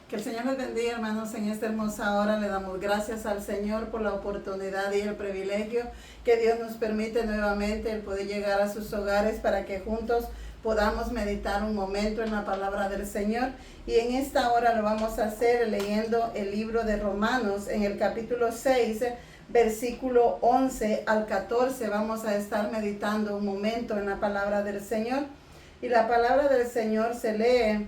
Que el Señor les bendiga, hermanos, en esta hermosa hora. Le damos gracias al Señor por la oportunidad y el privilegio que Dios nos permite nuevamente el poder llegar a sus hogares para que juntos podamos meditar un momento en la palabra del Señor. Y en esta hora lo vamos a hacer leyendo el libro de Romanos en el capítulo 6, versículo 11 al 14. Vamos a estar meditando un momento en la palabra del Señor. Y la palabra del Señor se lee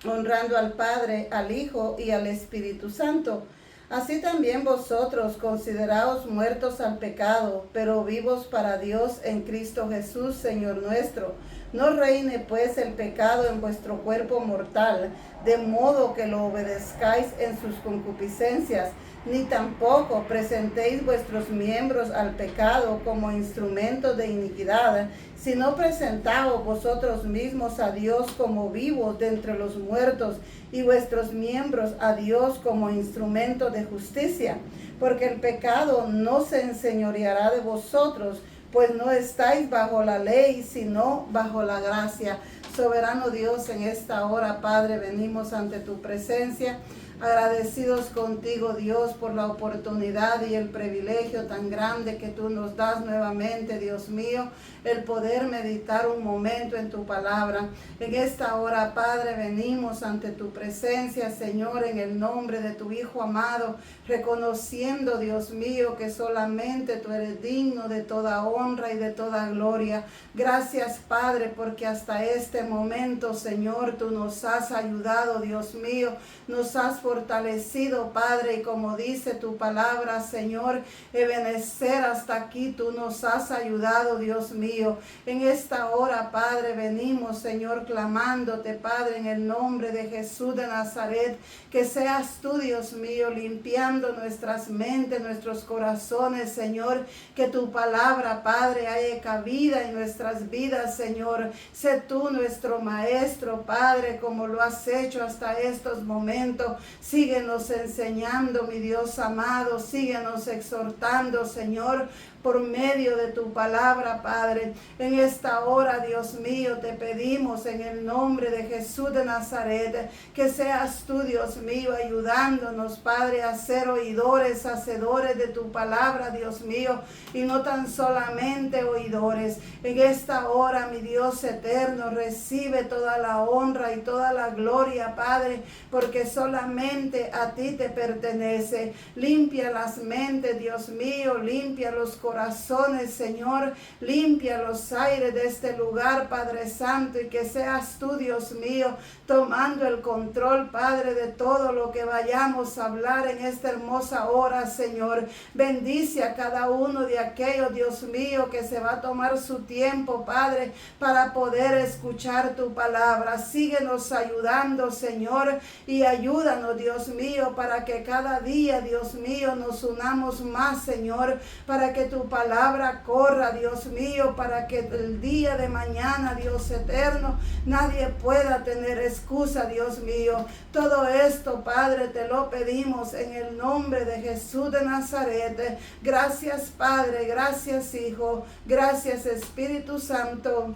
honrando al Padre, al Hijo y al Espíritu Santo. Así también vosotros consideraos muertos al pecado, pero vivos para Dios en Cristo Jesús, Señor nuestro. No reine pues el pecado en vuestro cuerpo mortal, de modo que lo obedezcáis en sus concupiscencias, ni tampoco presentéis vuestros miembros al pecado como instrumentos de iniquidad, sino presentaos vosotros mismos a Dios como vivos de entre los muertos, y vuestros miembros a Dios como instrumentos de justicia. Porque el pecado no se enseñoreará de vosotros, pues no estáis bajo la ley, sino bajo la gracia. Soberano Dios, en esta hora, Padre, venimos ante tu presencia, agradecidos contigo, Dios, por la oportunidad y el privilegio tan grande que tú nos das nuevamente, Dios mío, el poder meditar un momento en tu palabra. En esta hora, Padre, venimos ante tu presencia, Señor, en el nombre de tu Hijo amado, reconociendo, Dios mío, que solamente tú eres digno de toda honra y de toda gloria. Gracias, Padre, porque hasta este momento, Señor, tú nos has ayudado, Dios mío, nos has fortalecido, Padre, y como dice tu palabra, Señor, ebenecer hasta aquí, tú nos has ayudado, Dios mío. En esta hora, Padre, venimos, Señor, clamándote, Padre, en el nombre de Jesús de Nazaret, que seas tú, Dios mío, limpiando nuestras mentes, nuestros corazones, Señor, que tu palabra, Padre, haya cabida en nuestras vidas, Señor. Sé tú nuestro Maestro, Padre, como lo has hecho hasta estos momentos. Síguenos enseñando, mi Dios amado, síguenos exhortando, Señor, por medio de tu palabra, Padre. En esta hora, Dios mío, te pedimos en el nombre de Jesús de Nazaret, que seas tú, Dios mío, ayudándonos, Padre, a ser oidores, hacedores de tu palabra, Dios mío, y no tan solamente oidores. En esta hora, mi Dios eterno, recibe toda la honra y toda la gloria, Padre, porque solamente a ti te pertenece. Limpia las mentes, Dios mío, limpia los corazones, Señor, limpia los aires de este lugar, Padre Santo, y que seas tú, Dios mío, tomando el control, Padre, de todo lo que vayamos a hablar en esta hermosa hora, Señor. Bendice a cada uno de aquellos, Dios mío, que se va a tomar su tiempo, Padre, para poder escuchar tu palabra. Síguenos ayudando, Señor, y ayúdanos, Dios mío, para que cada día, Dios mío, nos unamos más, Señor, para que tu palabra corra, Dios mío, para que el día de mañana, Dios eterno, nadie pueda tener excusa, Dios mío. Todo esto, Padre, te lo pedimos en el nombre de Jesús de Nazaret. Gracias, Padre, gracias, Hijo, gracias, Espíritu Santo.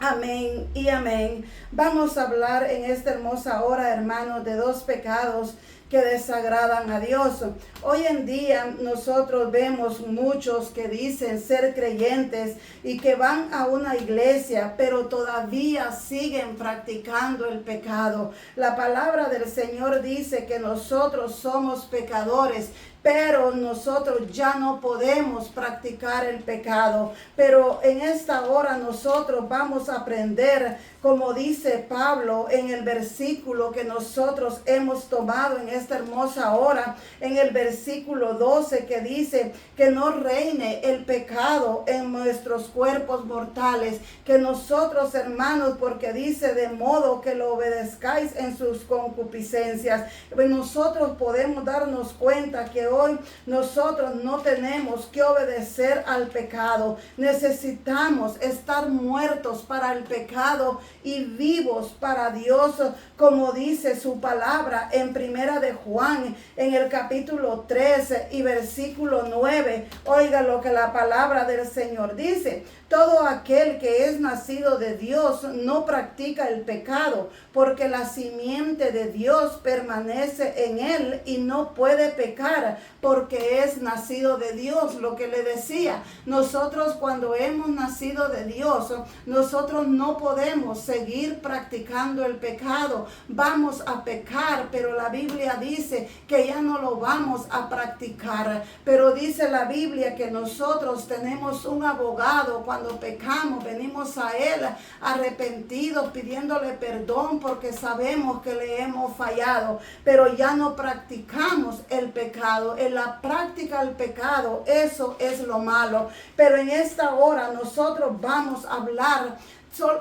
Amén y amén. Vamos a hablar en esta hermosa hora, hermanos, de dos pecados que desagradan a Dios. Hoy en día nosotros vemos muchos que dicen ser creyentes y que van a una iglesia, pero todavía siguen practicando el pecado. La palabra del Señor dice que nosotros somos pecadores, pero nosotros ya no podemos practicar el pecado. Pero en esta hora nosotros vamos a aprender, como dice Pablo en el versículo que nosotros hemos tomado en esta hermosa hora, en el versículo 12, que dice que no reine el pecado en nuestros cuerpos mortales, que nosotros, hermanos, porque dice de modo que lo obedezcáis en sus concupiscencias. Nosotros podemos darnos cuenta que hoy nosotros no tenemos que obedecer al pecado. Necesitamos estar muertos para el pecado y vivos para Dios, como dice su palabra en Primera de de Juan, en el capítulo 13 y versículo 9. Oiga lo que la palabra del Señor dice. Todo aquel que es nacido de Dios no practica el pecado, porque la simiente de Dios permanece en él y no puede pecar, porque es nacido de Dios. Lo que le decía, nosotros cuando hemos nacido de Dios, nosotros no podemos seguir practicando el pecado. Vamos a pecar, pero la Biblia dice que ya no lo vamos a practicar. Pero dice la Biblia que nosotros tenemos un abogado. Cuando pecamos, venimos a él arrepentidos, pidiéndole perdón porque sabemos que le hemos fallado, pero ya no practicamos el pecado. En la práctica del pecado, eso es lo malo. Pero en esta hora nosotros vamos a hablar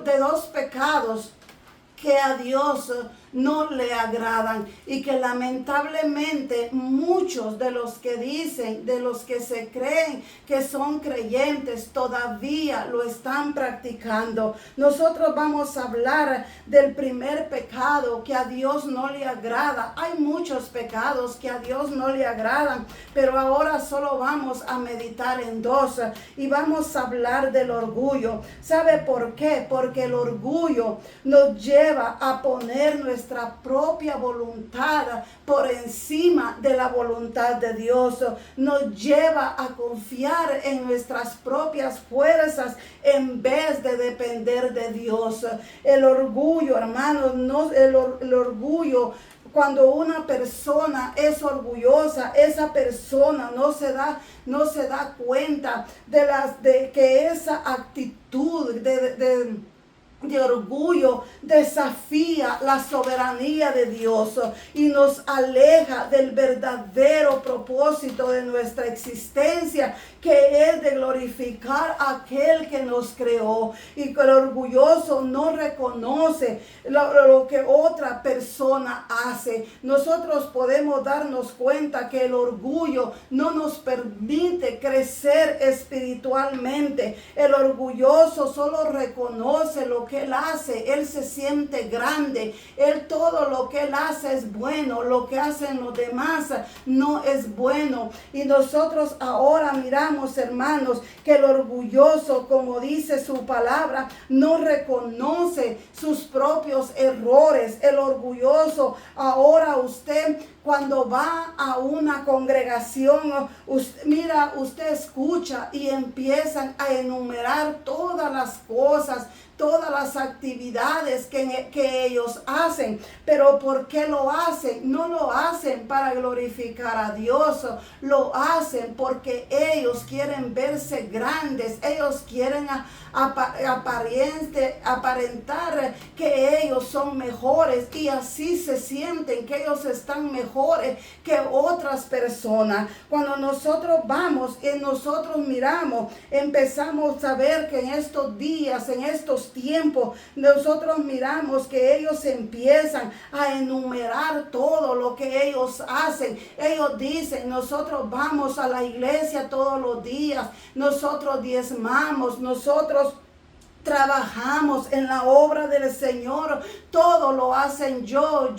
de dos pecados que a Dios no le agradan y que lamentablemente muchos de los que dicen, de los que se creen que son creyentes, todavía lo están practicando. Nosotros vamos a hablar del primer pecado que a Dios no le agrada. Hay muchos pecados que a Dios no le agradan, pero ahora solo vamos a meditar en dos y vamos a hablar del orgullo. ¿Sabe por qué? Porque el orgullo nos lleva a poner nuestra propia voluntad por encima de la voluntad de Dios. Nos lleva a confiar en nuestras propias fuerzas en vez de depender de Dios. El orgullo, hermanos, el orgullo. Cuando una persona es orgullosa, esa persona no se da cuenta de que esa actitud de orgullo desafía la soberanía de Dios y nos aleja del verdadero propósito de nuestra existencia, que es de glorificar a aquel que nos creó. Y que el orgulloso no reconoce lo que otra persona hace. Nosotros podemos darnos cuenta que el orgullo no nos permite crecer espiritualmente. El orgulloso solo reconoce lo que él hace. Él se siente grande. Él todo lo que él hace es bueno. Lo que hacen los demás no es bueno. Y nosotros ahora miramos, hermanos, que el orgulloso, como dice su palabra, no reconoce sus propios errores. El orgulloso, ahora usted cuando va a una congregación, usted escucha y empiezan a enumerar todas las cosas, todas las actividades que ellos hacen. Pero ¿por qué lo hacen? No lo hacen para glorificar a Dios, lo hacen porque ellos quieren verse grandes, ellos quieren aparentar que ellos son mejores y así se sienten que ellos están mejores que otras personas. Cuando nosotros vamos y nosotros miramos, empezamos a ver que en estos días, en estos tiempos, nosotros miramos que ellos empiezan a enumerar todo lo que ellos hacen. Ellos dicen, nosotros vamos a la iglesia todos los días, nosotros diezmamos, nosotros trabajamos en la obra del Señor, todo lo hacen yo,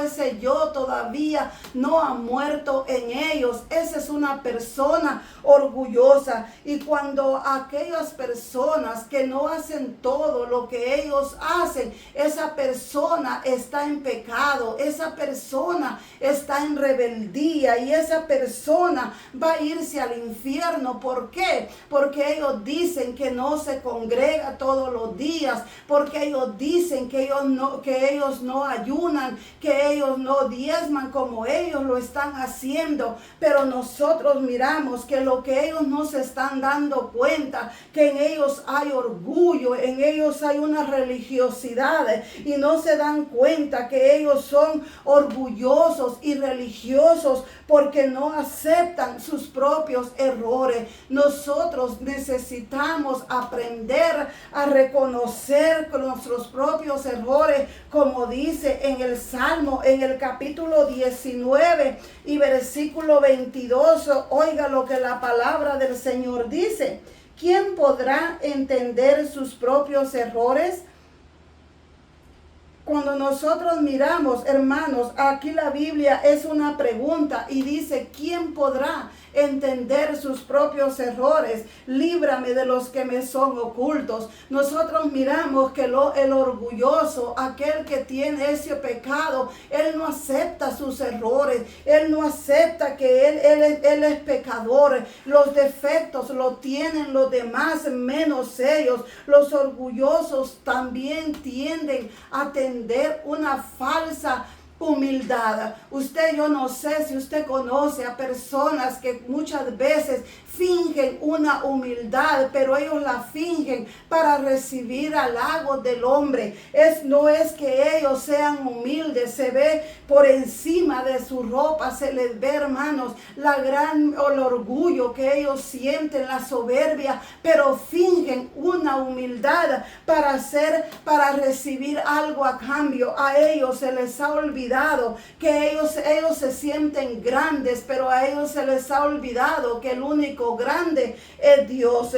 ese yo todavía no ha muerto en ellos. Esa es una persona orgullosa. Y cuando aquellas personas que no hacen todo lo que ellos hacen, esa persona está en pecado, esa persona está en rebeldía y esa persona va a irse al infierno. ¿Por qué? Porque ellos dicen que no se congrega todos los días, porque ellos dicen que ellos no ayunan, que ellos no diezman como ellos lo están haciendo. Pero nosotros miramos que lo que ellos no se están dando cuenta, que en ellos hay orgullo, en ellos hay una religiosidad, y no se dan cuenta que ellos son orgullosos y religiosos porque no aceptan sus propios errores. Nosotros necesitamos aprender a reconocer nuestros propios errores, como dice en el Salmo, en el capítulo 19 y versículo 22. Oiga lo que la palabra del Señor dice: ¿quién podrá entender sus propios errores? Cuando nosotros miramos, hermanos, aquí la Biblia es una pregunta y dice, ¿quién podrá entender sus propios errores? Líbrame de los que me son ocultos. Nosotros miramos que el orgulloso, aquel que tiene ese pecado, él no acepta sus errores, él no acepta que él es pecador. Los defectos lo tienen los demás menos ellos. Los orgullosos también tienden a tener una falsa humildad. Yo no sé si usted conoce a personas que muchas veces fingen una humildad, pero ellos la fingen para recibir halagos del hombre. No es que ellos sean humildes, se ve por encima de su ropa, se les ve, hermanos, el orgullo que ellos sienten, la soberbia, pero fingen una humildad para recibir algo a cambio. A ellos se les ha olvidado que ellos se sienten grandes, pero a ellos se les ha olvidado que el único grande es Dios.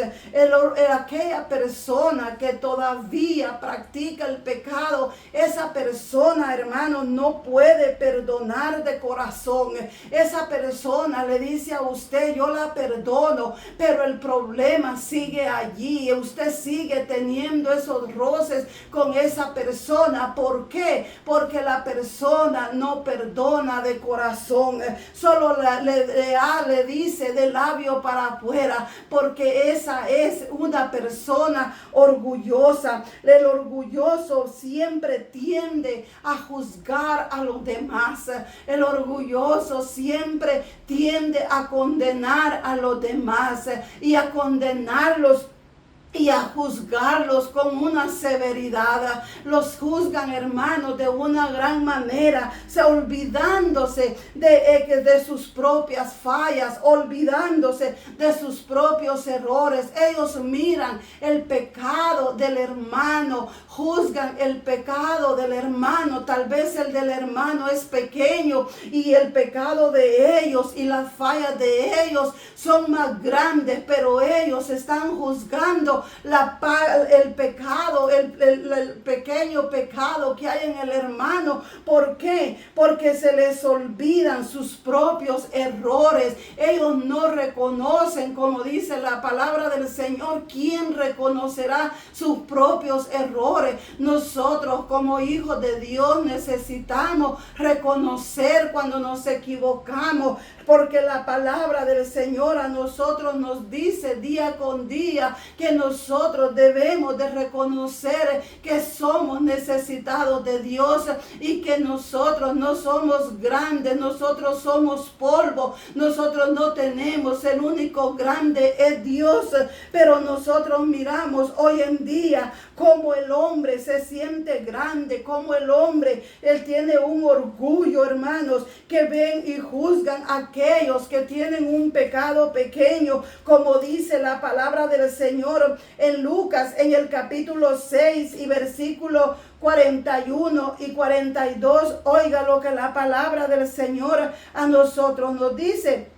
Aquella persona que todavía practica el pecado, esa persona, hermano, no puede perdonar de corazón. Esa persona le dice a usted, yo la perdono, pero el problema sigue allí. Usted sigue teniendo esos roces con esa persona. ¿Por qué? Porque la persona no perdona de corazón, solo le dice de labio para afuera, porque esa es una persona orgullosa. El orgulloso siempre tiende a juzgar a los demás. El orgulloso siempre tiende a condenar a los demás y a condenarlos y a juzgarlos con una severidad. Los juzgan, hermanos, de una gran manera, olvidándose de sus propias fallas, olvidándose de sus propios errores. Ellos miran el pecado del hermano, juzgan el pecado del hermano. Tal vez el del hermano es pequeño y el pecado de ellos y las fallas de ellos son más grandes, pero ellos están juzgando el pecado, el pequeño pecado que hay en el hermano. ¿Por qué? Porque se les olvidan sus propios errores. Ellos no reconocen, como dice la palabra del Señor, ¿quién reconocerá sus propios errores? Nosotros como hijos de Dios necesitamos reconocer cuando nos equivocamos, porque la palabra del Señor a nosotros nos dice día con día que nosotros debemos de reconocer que somos necesitados de Dios y que nosotros no somos grandes, nosotros somos polvo, nosotros no tenemos, el único grande es Dios. Pero nosotros miramos hoy en día cómo el hombre se siente grande, cómo el hombre, él tiene un orgullo, hermanos, que ven y juzgan a aquellos que tienen un pecado pequeño, como dice la palabra del Señor en Lucas, en el capítulo 6 y versículo 41 y 42. Oiga lo que la palabra del Señor a nosotros nos dice.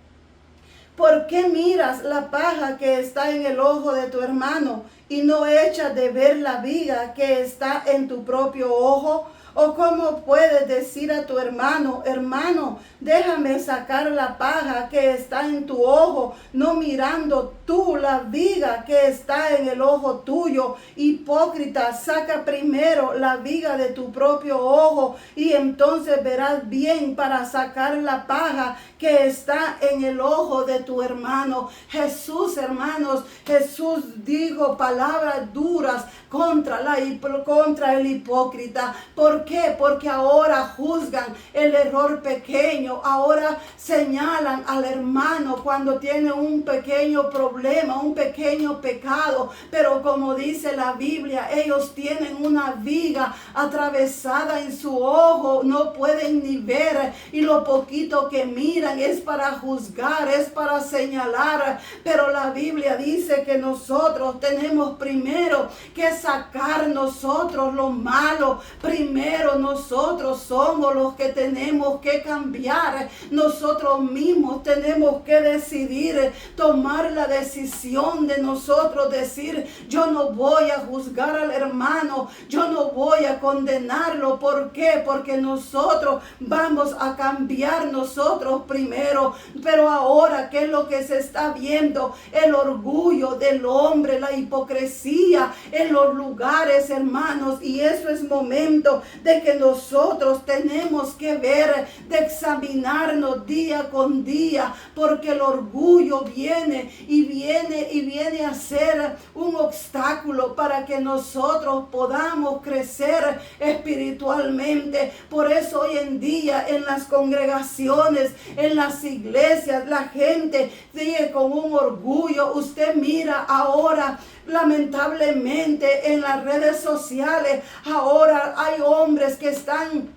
¿Por qué miras la paja que está en el ojo de tu hermano y no echas de ver la viga que está en tu propio ojo? ¿O cómo puedes decir a tu hermano, hermano, déjame sacar la paja que está en tu ojo, no mirando tú la viga que está en el ojo tuyo? Hipócrita, saca primero la viga de tu propio ojo y entonces verás bien para sacar la paja que está en el ojo de tu hermano. Jesús, hermanos, Jesús dijo palabras duras contra el hipócrita. ¿Por qué? Porque ahora juzgan el error pequeño, ahora señalan al hermano cuando tiene un pequeño problema, un pequeño pecado, pero como dice la Biblia, ellos tienen una viga atravesada en su ojo, no pueden ni ver, y lo poquito que miran es para juzgar, es para señalar. Pero la Biblia dice que nosotros tenemos primero que sacar nosotros lo malo. Primero nosotros somos los que tenemos que cambiar. Nosotros mismos tenemos que decidir, tomar la decisión decisión de nosotros decir: yo no voy a juzgar al hermano, yo no voy a condenarlo. ¿Por qué? Porque nosotros vamos a cambiar nosotros primero. Pero ahora, ¿qué es lo que se está viendo? El orgullo del hombre, la hipocresía en los lugares, hermanos. Y eso es momento de que nosotros tenemos que ver, de examinarnos día con día, porque el orgullo viene a ser un obstáculo para que nosotros podamos crecer espiritualmente. Por eso hoy en día en las congregaciones, en las iglesias, la gente sigue con un orgullo. Usted mira ahora, lamentablemente, en las redes sociales, ahora hay hombres que están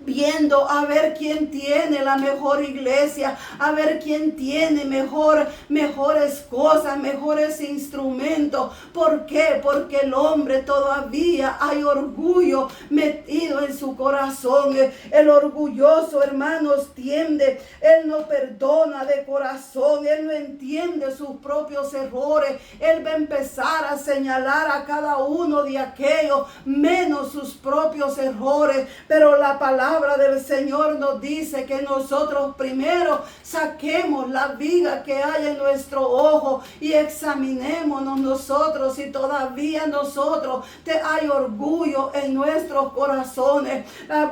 viendo a ver quién tiene la mejor iglesia, a ver quién tiene mejores cosas, mejores instrumentos. ¿Por qué? Porque el hombre todavía hay orgullo metido en su corazón. El orgulloso, hermanos, tiende, él no perdona de corazón, él no entiende sus propios errores, él va a empezar a señalar a cada uno de aquellos, menos sus propios errores. Pero la palabra del Señor nos dice que nosotros primero saquemos la viga que hay en nuestro ojo y examinémonos nosotros si todavía nosotros hay orgullo en nuestros corazones.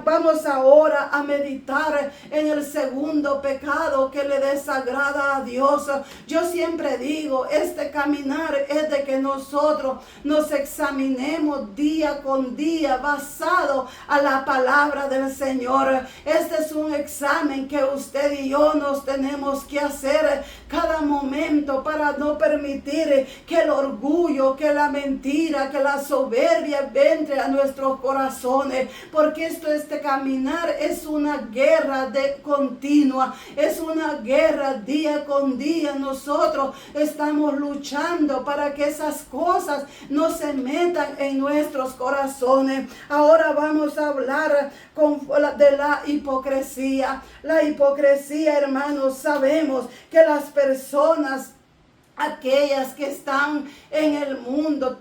Vamos ahora a meditar en el segundo pecado que le desagrada a Dios. Yo siempre digo, este caminar es de que nosotros nos examinemos día con día basado a la palabra del Señor. Este es un examen que usted y yo nos tenemos que hacer cada momento para no permitir que el orgullo, que la mentira, que la soberbia entre a nuestros corazones, porque este caminar es una guerra continua, es una guerra día con día. Nosotros estamos luchando para que esas cosas no se metan en nuestros corazones. Ahora vamos a hablar de la hipocresía. La hipocresía, hermanos, sabemos que las personas, aquellas que están en el mundo,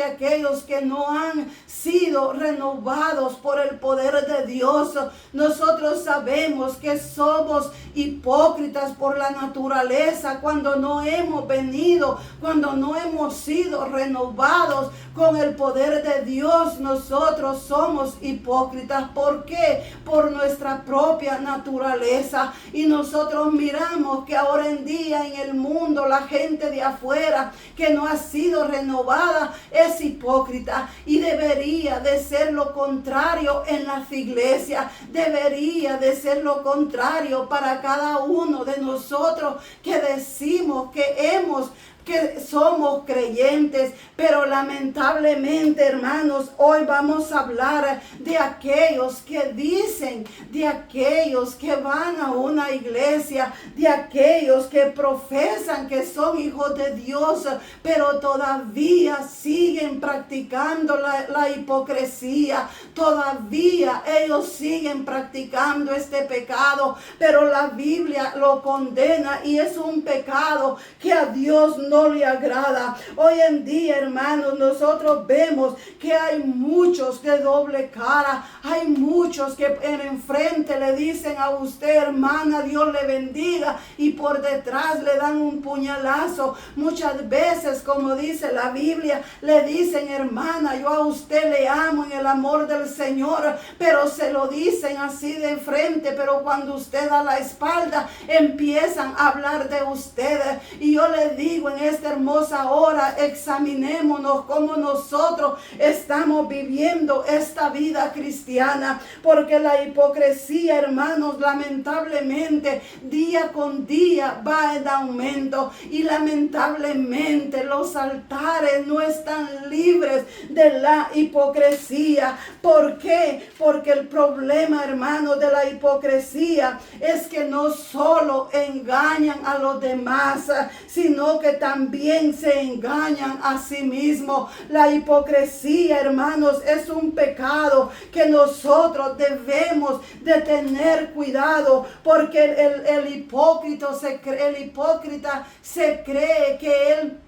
aquellos que no han sido renovados por el poder de Dios, nosotros sabemos que somos hipócritas por la naturaleza cuando no hemos venido, cuando no hemos sido renovados con el poder de Dios. Nosotros somos hipócritas. ¿Por qué? Por nuestra propia naturaleza. Y nosotros miramos que ahora en día en el mundo la gente de afuera que no ha sido renovada es hipócrita, y debería de ser lo contrario en las iglesias. Debería de ser lo contrario para cada uno de nosotros que decimos que somos creyentes. Pero lamentablemente, hermanos, hoy vamos a hablar de aquellos que dicen, de aquellos que van a una iglesia, de aquellos que profesan que son hijos de Dios, pero todavía siguen practicando la hipocresía. Todavía ellos siguen practicando este pecado, pero la Biblia lo condena y es un pecado que a Dios no le agrada. Hoy en día, hermanos, nosotros vemos que hay muchos de doble cara. Hay muchos que en enfrente le dicen a usted: hermana, Dios le bendiga, y por detrás le dan un puñalazo. Muchas veces, como dice la Biblia, le dicen: hermana, yo a usted le amo en el amor del Señor, pero se lo dicen así de frente, pero cuando usted da la espalda empiezan a hablar de usted. Y yo le digo en esta hermosa hora, examinémonos cómo nosotros estamos viviendo esta vida cristiana, porque la hipocresía, hermanos, lamentablemente día con día va en aumento, y lamentablemente los altares no están libres de la hipocresía. ¿Por qué? Porque el problema, hermanos, de la hipocresía es que no solo engañan a los demás, sino que también también se engañan a sí mismos. La hipocresía, hermanos, es un pecado que nosotros debemos de tener cuidado, porque el hipócrita se cree que él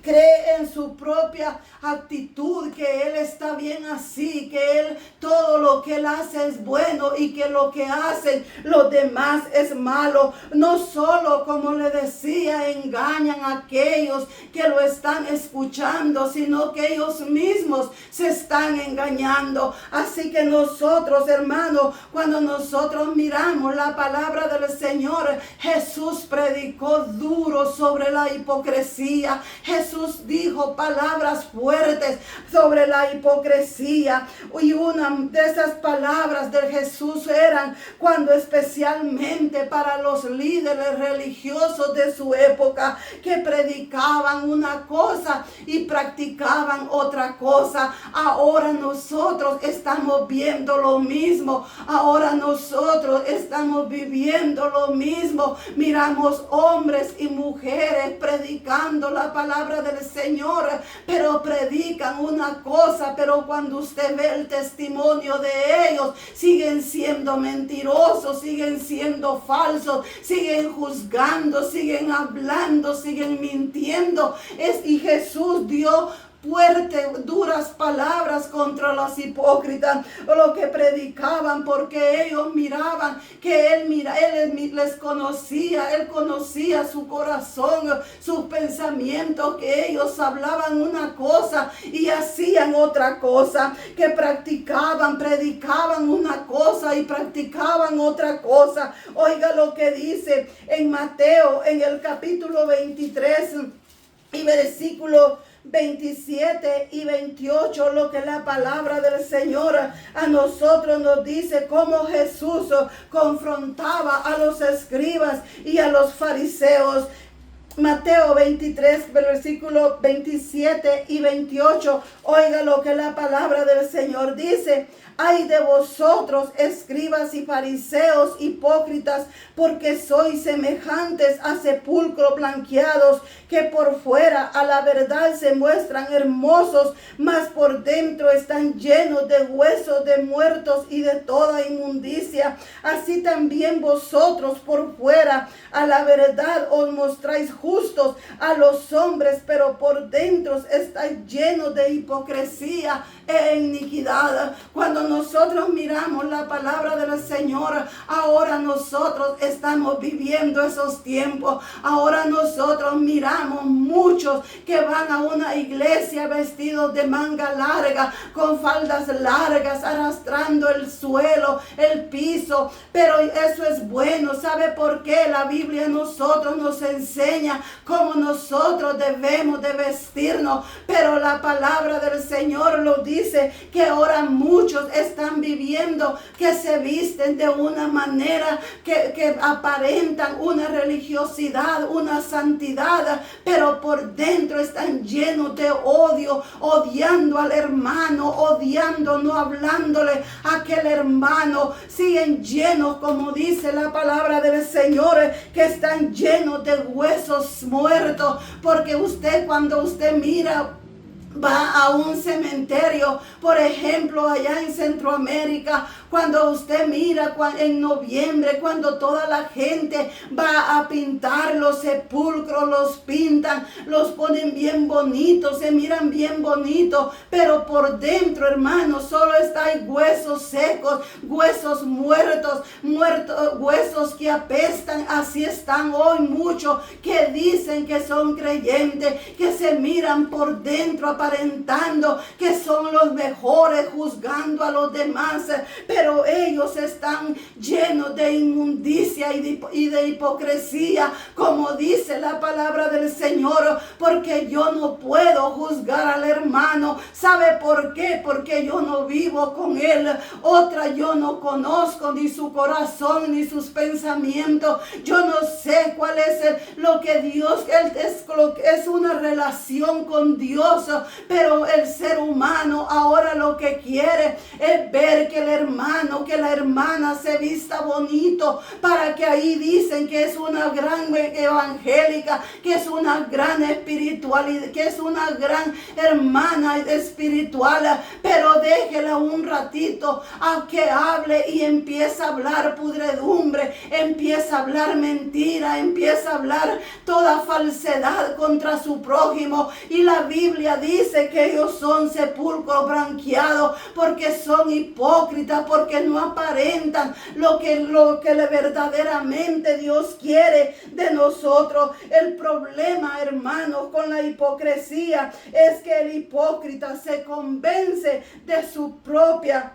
cree en su propia actitud, que él está bien así, que él todo lo que él hace es bueno y que lo que hacen los demás es malo. No solo, como le decía, engañan a aquellos que lo están escuchando, sino que ellos mismos se están engañando. Así que nosotros, hermanos, cuando nosotros miramos la palabra del Señor, Jesús predicó duro sobre la hipocresía. Jesús dijo palabras fuertes sobre la hipocresía, y una de esas palabras de Jesús eran cuando especialmente para los líderes religiosos de su época, que predicaban una cosa y practicaban otra cosa. Ahora nosotros estamos viendo lo mismo, ahora nosotros estamos viviendo lo mismo. Miramos hombres y mujeres predicando la palabra del Señor, pero predican una cosa, pero cuando usted ve el testimonio de ellos, siguen siendo mentirosos, siguen siendo falsos, siguen juzgando, siguen hablando, siguen mintiendo. Y Jesús dio fuertes, duras palabras contra los hipócritas, lo que predicaban, porque ellos miraban que él les conocía, él conocía su corazón, sus pensamientos, que ellos hablaban una cosa y hacían otra cosa, que predicaban una cosa y practicaban otra cosa. Oiga lo que dice en Mateo, en el capítulo 23 y versículo 27 y 28, lo que la palabra del Señor a nosotros nos dice, cómo Jesús confrontaba a los escribas y a los fariseos. Mateo 23, versículo 27 y 28, oiga lo que la palabra del Señor dice. Ay de vosotros, escribas y fariseos hipócritas, porque sois semejantes a sepulcros blanqueados, que por fuera a la verdad se muestran hermosos, mas por dentro están llenos de huesos de muertos y de toda inmundicia. Así también vosotros por fuera a la verdad os mostráis justos a los hombres, pero por dentro estáis llenos de hipocresía e iniquidad. Cuando nosotros miramos la palabra del Señor, ahora nosotros estamos viviendo esos tiempos. Ahora nosotros miramos muchos que van a una iglesia vestidos de manga larga, con faldas largas, arrastrando el suelo, el piso. Pero eso es bueno. ¿Sabe por qué? La Biblia a nosotros nos enseña cómo nosotros debemos de vestirnos. Pero la palabra del Señor lo dice, que ahora muchos están viviendo, que se visten de una manera que aparentan una religiosidad, una santidad, pero por dentro están llenos de odio, odiando al hermano, odiando, no hablándole a aquel hermano. Siguen llenos, como dice la palabra del Señor, que están llenos de huesos muertos, porque cuando usted mira, va a un cementerio, por ejemplo, allá en Centroamérica, cuando usted mira en noviembre, cuando toda la gente va a pintar los sepulcros, los pintan, los ponen bien bonitos, se miran bien bonitos, pero por dentro, hermanos, solo están huesos secos, huesos muertos, huesos que apestan. Así están hoy muchos que dicen que son creyentes, que se miran por dentro aparentando que son los mejores, juzgando a los demás, pero ellos están llenos de inmundicia y de hipocresía, como dice la palabra del Señor, porque yo no puedo juzgar al hermano. ¿Sabe por qué? Porque yo no vivo con él. Otra, yo no conozco ni su corazón ni sus pensamientos. Yo no sé cuál es lo que Dios es una relación con Dios, pero el ser humano ahora lo que quiere es ver que el hermano, que la hermana se vista bonito, para que ahí dicen que es una gran evangélica, que es una gran espiritualidad, que es una gran hermana espiritual, pero déjela un ratito a que hable y empieza a hablar pudredumbre, empieza a hablar mentira, empieza a hablar toda falsedad contra su prójimo. Y la Biblia dice que ellos son sepulcro blanqueado, porque son hipócritas, porque no aparentan lo que verdaderamente Dios quiere de nosotros. El problema, hermanos, con la hipocresía es que el hipócrita se convence de su propia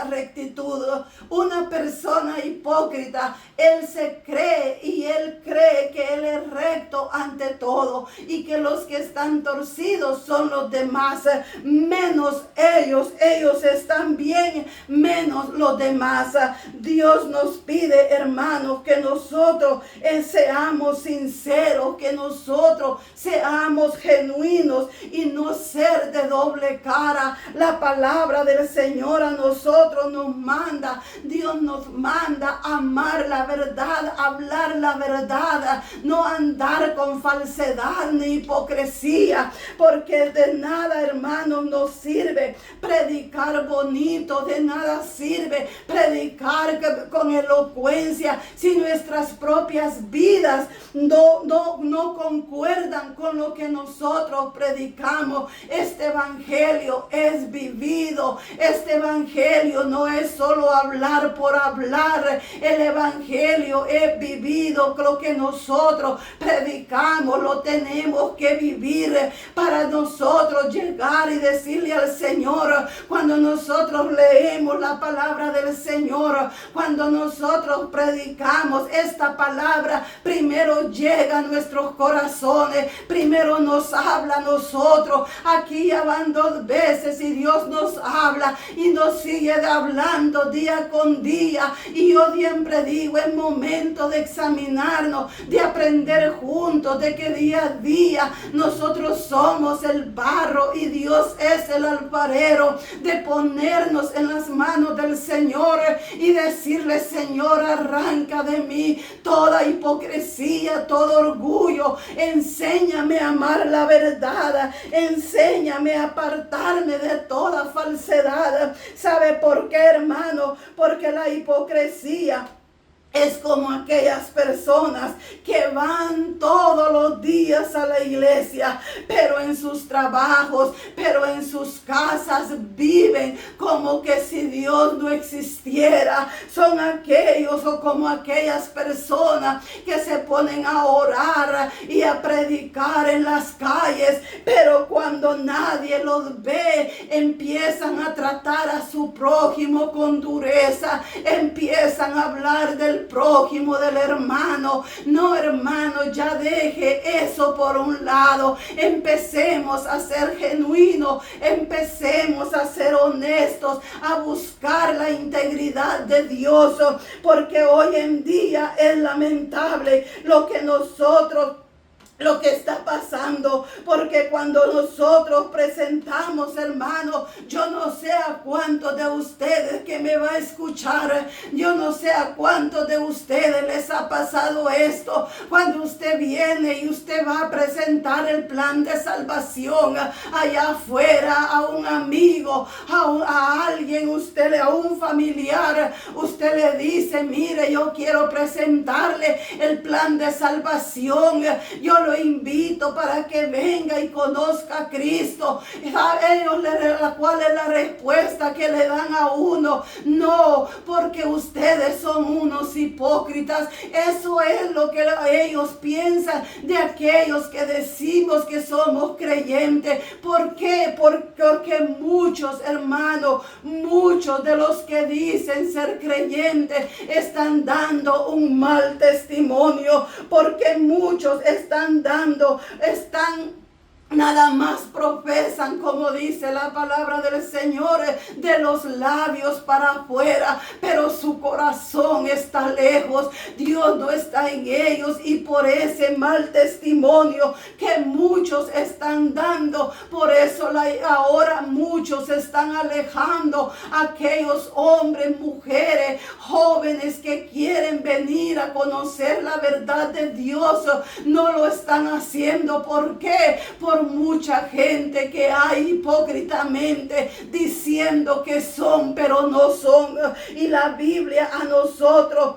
rectitud. Una persona hipócrita, él se cree y él cree que él es recto ante todo y que los que están torcidos son los demás, menos ellos están bien, menos los demás. Dios nos pide, hermanos, que nosotros seamos sinceros, que nosotros seamos genuinos y no ser de doble cara. La palabra del Señor a nosotros nos manda, Dios nos manda a amar la verdad, hablar la verdad, no andar con falsedad ni hipocresía, porque de nada, hermanos, nos sirve predicar bonito, de nada sirve predicar con elocuencia si nuestras propias vidas no concuerdan con lo que nosotros predicamos. Este evangelio es vivido, este evangelio no es solo hablar por hablar, el evangelio es vivido. Lo que nosotros predicamos lo tenemos que vivir para nosotros llegar y decirle al Señor, cuando nosotros leemos la palabra del Señor, cuando nosotros predicamos esta palabra, primero llega a nuestros corazones, primero nos habla a nosotros. Aquí ya van 2 veces y Dios nos habla y nos sigue hablando día con día. Y yo siempre digo, es momento de examinarnos, de aprender juntos, de que día a día nosotros somos el barro y Dios es el alfarero, de ponernos en las manos del Señor y decirle: Señor, arranca de mí toda hipocresía, todo orgullo, enséñame a amar la verdad, enséñame a apartarme de toda falsedad. ¿Sabe por qué, hermano? Porque la hipocresía es como aquellas personas que van todos los días a la iglesia, pero en sus trabajos, pero en sus casas viven como que si Dios no existiera. Son aquellos o como aquellas personas que se ponen a orar y a predicar en las calles, pero cuando nadie los ve, empiezan a tratar a su prójimo con dureza, empiezan a hablar del prójimo, del hermano. No, hermano, ya deje eso por un lado. Empecemos a ser genuinos, empecemos a ser honestos, a buscar la integridad de Dios, porque hoy en día es lamentable lo que está pasando, porque cuando nosotros presentamos, hermano, yo no sé a cuántos de ustedes que me va a escuchar, yo no sé a cuántos de ustedes les ha pasado esto, cuando usted viene y usted va a presentar el plan de salvación allá afuera a un amigo, a alguien, a un familiar, usted le dice: mire, yo quiero presentarle el plan de salvación, yo lo invito para que venga y conozca a Cristo. A ellos, ¿cuál es la respuesta que le dan a uno? No, porque ustedes son unos hipócritas. Eso es lo que ellos piensan de aquellos que decimos que somos creyentes. ¿Por qué? Porque muchos, hermanos, muchos de los que dicen ser creyentes están dando un mal testimonio, porque muchos están nada más profesan, como dice la palabra del Señor, de los labios para afuera, pero su corazón está lejos. Dios no está en ellos, y por ese mal testimonio que muchos están dando, por eso ahora muchos están alejando a aquellos hombres, mujeres, jóvenes que quieren venir a conocer la verdad de Dios. No lo están haciendo. ¿Por qué? Por mucha gente que hay hipócritamente diciendo que son, pero no son. Y la Biblia a nosotros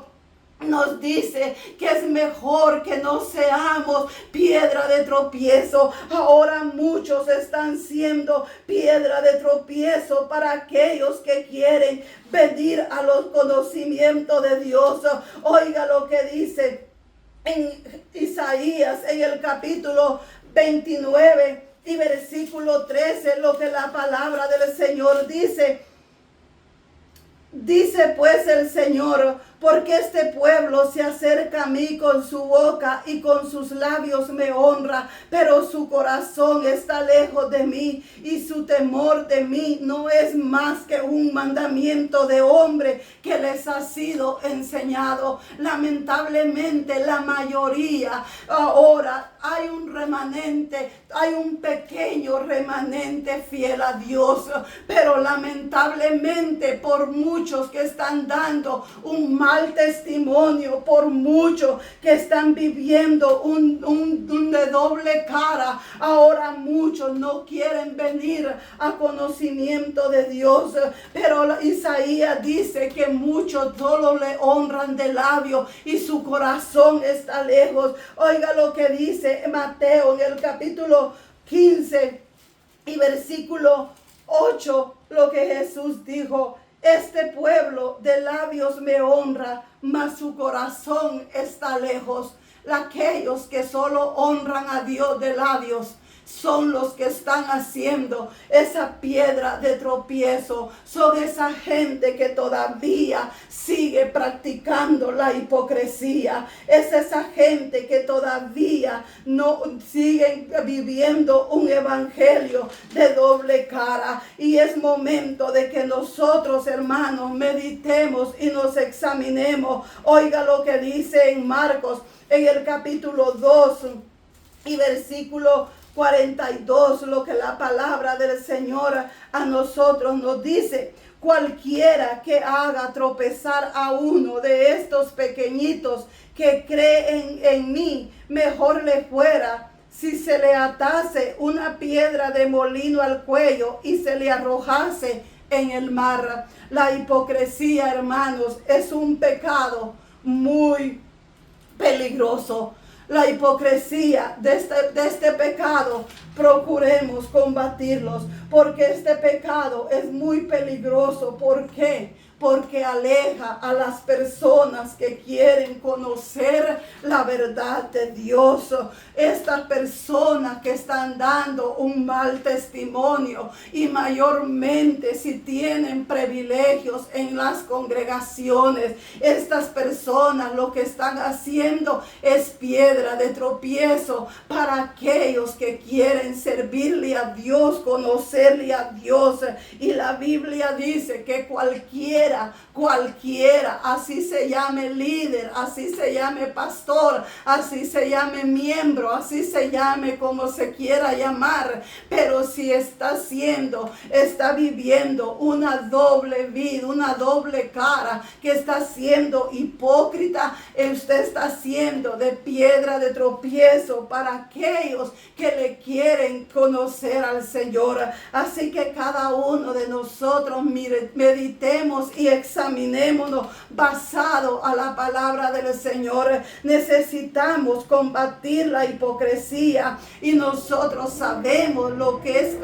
nos dice que es mejor que no seamos piedra de tropiezo. Ahora muchos están siendo piedra de tropiezo para aquellos que quieren venir a los conocimientos de Dios. Oiga lo que dice en Isaías, en el capítulo 29 y versículo 13, lo que la palabra del Señor dice. Dice pues el Señor: porque este pueblo se acerca a mí con su boca y con sus labios me honra, pero su corazón está lejos de mí, y su temor de mí no es más que un mandamiento de hombre que les ha sido enseñado. Lamentablemente la mayoría, ahora hay un remanente, hay un pequeño remanente fiel a Dios, pero lamentablemente por muchos que están dando un mal testimonio, por muchos que están viviendo un de doble cara, ahora muchos no quieren venir a conocimiento de Dios. Pero Isaías dice que muchos solo le honran de labio y su corazón está lejos. Oiga lo que dice Mateo en el capítulo 15 y versículo 8, lo que Jesús dijo: este pueblo de labios me honra, mas su corazón está lejos. Aquellos que solo honran a Dios de labios son los que están haciendo esa piedra de tropiezo. Son esa gente que todavía sigue practicando la hipocresía. Es esa gente que todavía no sigue viviendo un evangelio de doble cara. Y es momento de que nosotros, hermanos, meditemos y nos examinemos. Oiga lo que dice en Marcos, en el capítulo 2 y versículo 42, lo que la palabra del Señor a nosotros nos dice: cualquiera que haga tropezar a uno de estos pequeñitos que creen en mí, mejor le fuera si se le atase una piedra de molino al cuello y se le arrojase en el mar. La hipocresía, hermanos, es un pecado muy peligroso. La hipocresía de este pecado, procuremos combatirlos, porque este pecado es muy peligroso. ¿Por qué? Porque aleja a las personas que quieren conocer la verdad de Dios. Estas personas que están dando un mal testimonio, y mayormente si tienen privilegios en las congregaciones, estas personas lo que están haciendo es piedra de tropiezo para aquellos que quieren servirle a Dios, conocerle a Dios. Y la Biblia dice que cualquiera, así se llame líder, así se llame pastor, así se llame miembro, así se llame como se quiera llamar, pero si está viviendo una doble vida, una doble cara, que está siendo hipócrita, usted está siendo de piedra de tropiezo para aquellos que le quieren conocer al Señor. Así que cada uno de nosotros meditemos y examinémonos basado a la palabra del Señor. Necesitamos combatir la hipocresía, y nosotros sabemos lo que es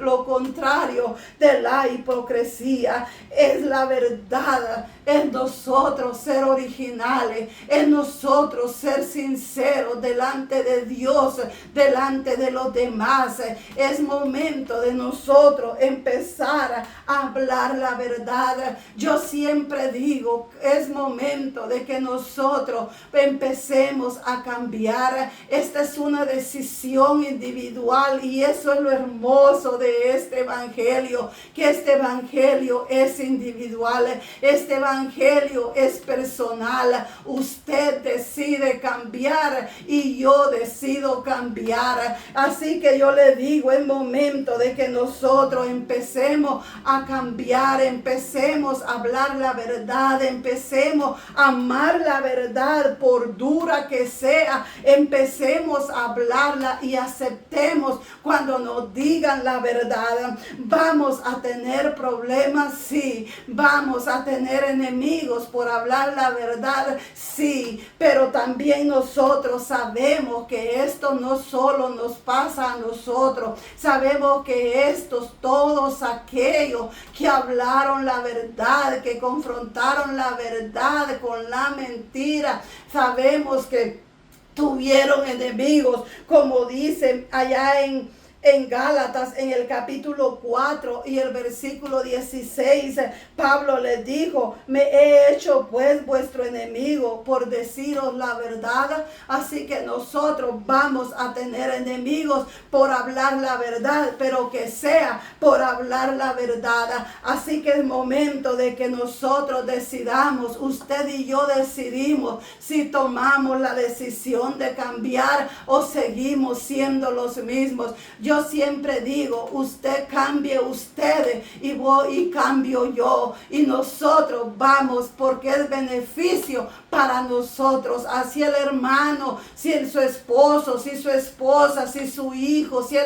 lo contrario de la hipocresía. Es la verdad. Es nosotros ser originales, es nosotros ser sinceros delante de Dios, delante de los demás. Es momento de nosotros empezar a hablar la verdad. Yo siempre digo, es momento de que nosotros empecemos a cambiar. Esta es una decisión individual y eso es lo hermoso de este evangelio, que este evangelio es individual, este evangelio es personal. Usted decide cambiar y yo decido cambiar. Así que yo le digo, es momento de que nosotros empecemos a cambiar, empecemos a hablar la verdad, empecemos a amar la verdad por dura que sea, empecemos a hablarla y aceptemos cuando nos digan la verdad. Vamos a tener problemas, sí, vamos a tener enemigos por hablar la verdad, sí, pero también nosotros sabemos que esto no solo nos pasa a nosotros, sabemos que todos aquellos que hablaron la verdad, que confrontaron la verdad con la mentira, sabemos que tuvieron enemigos, como dicen allá en Gálatas, en el capítulo 4 y el versículo 16, Pablo les dijo, me he hecho pues vuestro enemigo por deciros la verdad. Así que nosotros vamos a tener enemigos por hablar la verdad, pero que sea por hablar la verdad. Así que es momento de que nosotros decidamos, usted y yo decidimos si tomamos la decisión de cambiar o seguimos siendo los mismos. Yo siempre digo, usted cambie usted y voy y cambio yo. Y nosotros vamos porque es beneficio para nosotros. Así el hermano, si su esposo, si su esposa, si su hijo, si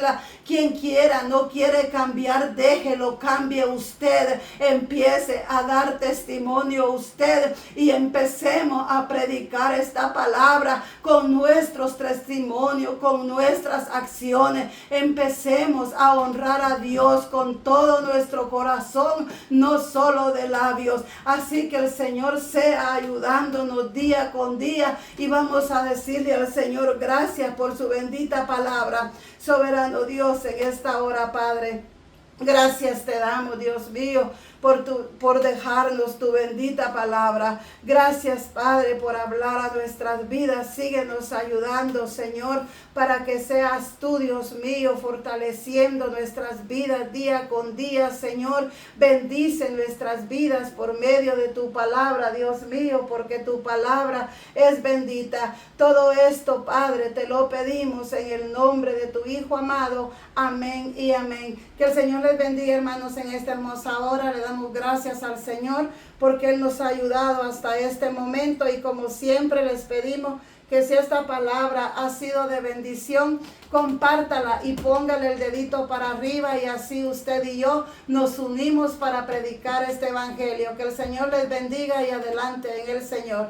quien quiera no quiere cambiar, déjelo, cambie usted. Empiece a dar testimonio usted y empecemos a predicar esta palabra con nuestros testimonios, con nuestras acciones. Empecemos a honrar a Dios con todo nuestro corazón, no solo de labios. Así que el Señor sea ayudándonos día con día y vamos a decirle al Señor gracias por su bendita palabra. Soberano Dios, en esta hora, Padre, gracias te damos, Dios mío, por dejarnos tu bendita palabra. Gracias, Padre, por hablar a nuestras vidas. Síguenos ayudando, Señor, para que seas tú, Dios mío, fortaleciendo nuestras vidas día con día, Señor. Bendice nuestras vidas por medio de tu palabra, Dios mío, porque tu palabra es bendita. Todo esto, Padre, te lo pedimos en el nombre de tu Hijo amado. Amén y amén. Que el Señor les bendiga, hermanos, en esta hermosa hora. Le damos gracias al Señor porque Él nos ha ayudado hasta este momento y como siempre les pedimos que si esta palabra ha sido de bendición, compártala y póngale el dedito para arriba y así usted y yo nos unimos para predicar este evangelio. Que el Señor les bendiga y adelante en el Señor.